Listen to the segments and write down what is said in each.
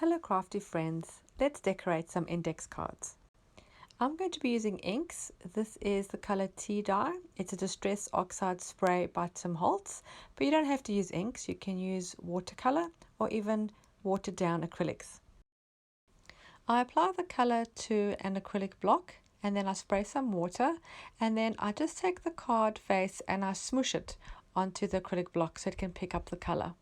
Hello crafty friends, let's decorate some index cards. I'm going to be using inks. This is the color tea dye. It's a distress oxide spray by Holtz, but you don't have to use inks. You can use watercolor or even watered down acrylics. I apply the color to an acrylic block and then I spray some water and then I just take the card face and I smoosh it onto the acrylic block so it can pick up the color.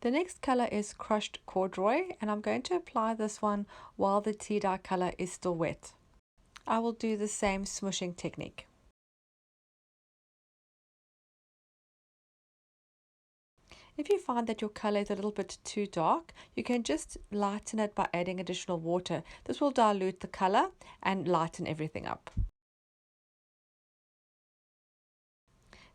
The next color is crushed corduroy and I'm going to apply this one while the tea dye color is still wet. I will do the same smooshing technique. If you find that your color is a little bit too dark, you can just lighten it by adding additional water. This will dilute the color and lighten everything up.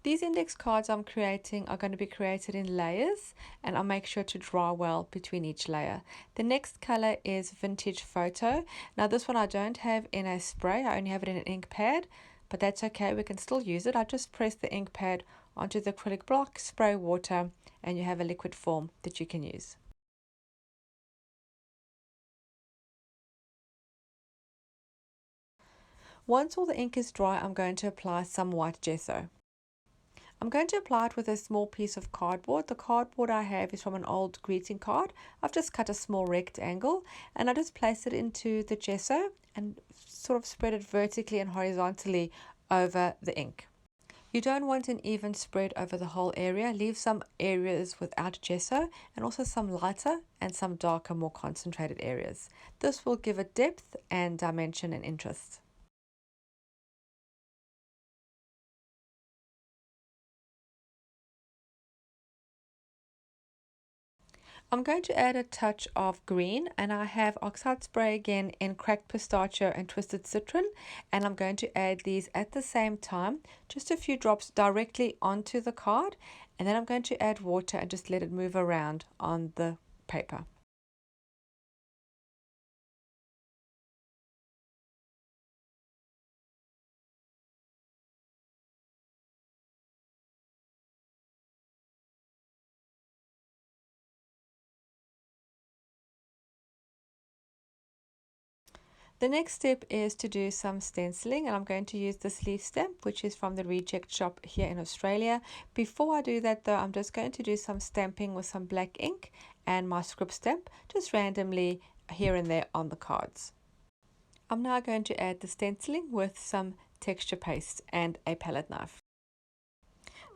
These index cards I'm creating are going to be created in layers and I'll make sure to dry well between each layer. The next color is Vintage Photo. Now this one I don't have in a spray, I only have it in an ink pad, but that's okay, we can still use it. I just press the ink pad onto the acrylic block, spray water, and you have a liquid form that you can use. Once all the ink is dry, I'm going to apply some white gesso. I'm going to apply it with a small piece of cardboard. The cardboard I have is from an old greeting card. I've just cut a small rectangle and I just place it into the gesso and sort of spread it vertically and horizontally over the ink. You don't want an even spread over the whole area. Leave some areas without gesso and also some lighter and some darker, more concentrated areas. This will give it depth and dimension and interest. I'm going to add a touch of green and I have Oxide spray again in cracked pistachio and twisted citron, and I'm going to add these at the same time, just a few drops directly onto the card, and then I'm going to add water and just let it move around on the paper. The next step is to do some stenciling, and I'm going to use this leaf stamp which is from the Reject shop here in Australia. Before I do that though, I'm just going to do some stamping with some black ink and my script stamp just randomly here and there on the cards. I'm now going to add the stenciling with some texture paste and a palette knife.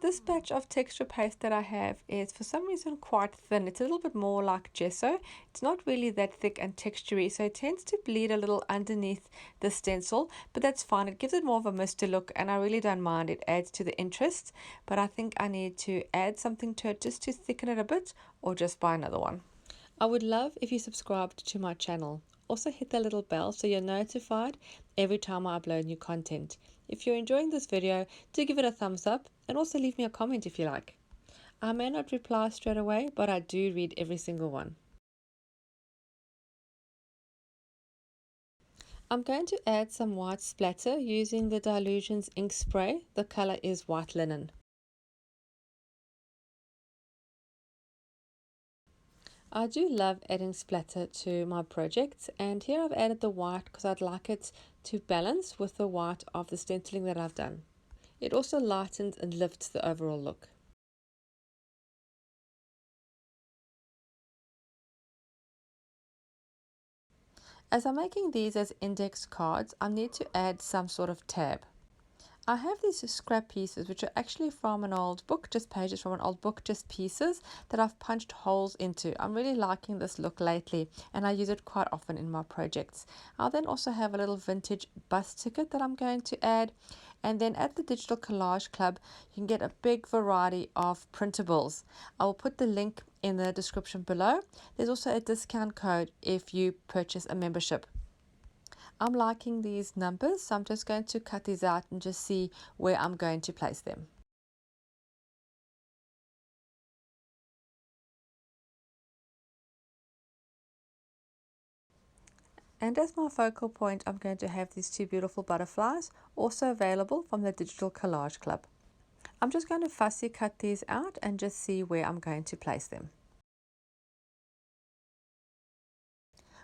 This batch of texture paste that I have is for some reason quite thin. It's a little bit more like gesso. It's not really that thick and textury, so it tends to bleed a little underneath the stencil, but that's fine. It gives it more of a misty look and I really don't mind. It adds to the interest, but I think I need to add something to it just to thicken it a bit, or just buy another one. I would love if you subscribed to my channel. Also hit the little bell so you're notified every time I upload new content. If you're enjoying this video, do give it a thumbs up and also leave me a comment if you like. I may not reply straight away, but I do read every single one. I'm going to add some white splatter using the Dilutions ink spray. The color is white linen. I do love adding splatter to my projects, and here I've added the white because I'd like it to balance with the white of the stenciling that I've done. It also lightens and lifts the overall look. As I'm making these as index cards, I need to add some sort of tab. I have these scrap pieces which are actually from an old book, just pages from an old book, just pieces that I've punched holes into. I'm really liking this look lately and I use it quite often in my projects. I'll then also have a little vintage bus ticket that I'm going to add, and then at the Digital Collage Club you can get a big variety of printables. I will put the link in the description below. There's also a discount code if you purchase a membership. I'm liking these numbers, so I'm just going to cut these out and just see where I'm going to place them. And as my focal point, I'm going to have these two beautiful butterflies, also available from the Digital Collage Club. I'm just going to fussy cut these out and just see where I'm going to place them.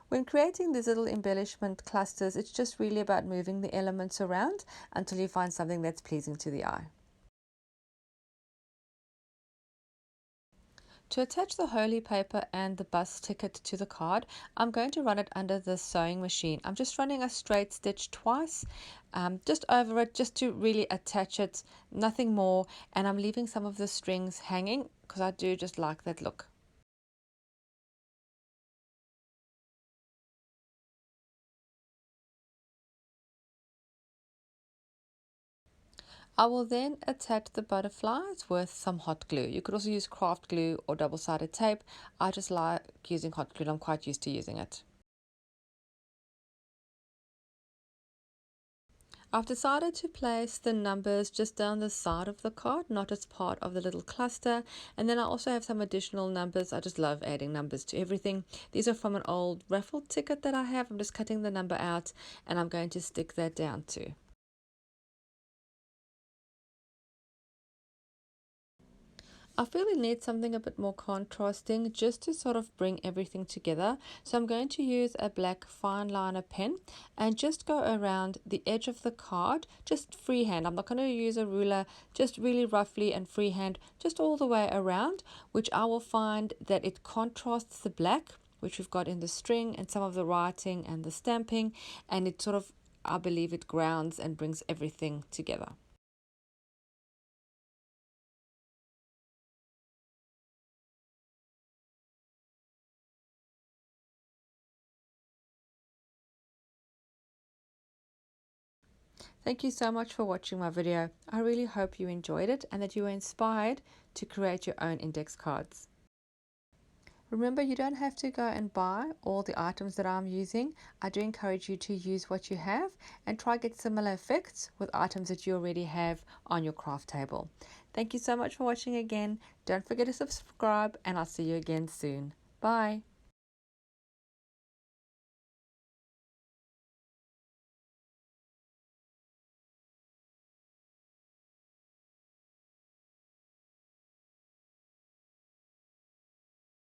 When creating these little embellishment clusters, it's just really about moving the elements around until you find something that's pleasing to the eye. To attach the holy paper and the bus ticket to the card, I'm going to run it under the sewing machine. I'm just running a straight stitch twice, just over it, just to really attach it, nothing more. And I'm leaving some of the strings hanging because I do just like that look. I will then attach the butterflies with some hot glue. You could also use craft glue or double-sided tape. I just like using hot glue. I'm quite used to using it. I've decided to place the numbers just down the side of the card, not as part of the little cluster. And then I also have some additional numbers. I just love adding numbers to everything. These are from an old raffle ticket that I have. I'm just cutting the number out and I'm going to stick that down too. I feel it needs something a bit more contrasting just to sort of bring everything together. So I'm going to use a black fine liner pen and just go around the edge of the card, just freehand. I'm not going to use a ruler, just really roughly and freehand, just all the way around, which I will find that it contrasts the black, which we've got in the string and some of the writing and the stamping, and it sort of, I believe it grounds and brings everything together. Thank you so much for watching my video. I really hope you enjoyed it and that you were inspired to create your own index cards. Remember, you don't have to go and buy all the items that I'm using. I do encourage you to use what you have and try get similar effects with items that you already have on your craft table. Thank you so much for watching again. Don't forget to subscribe and I'll see you again soon. Bye.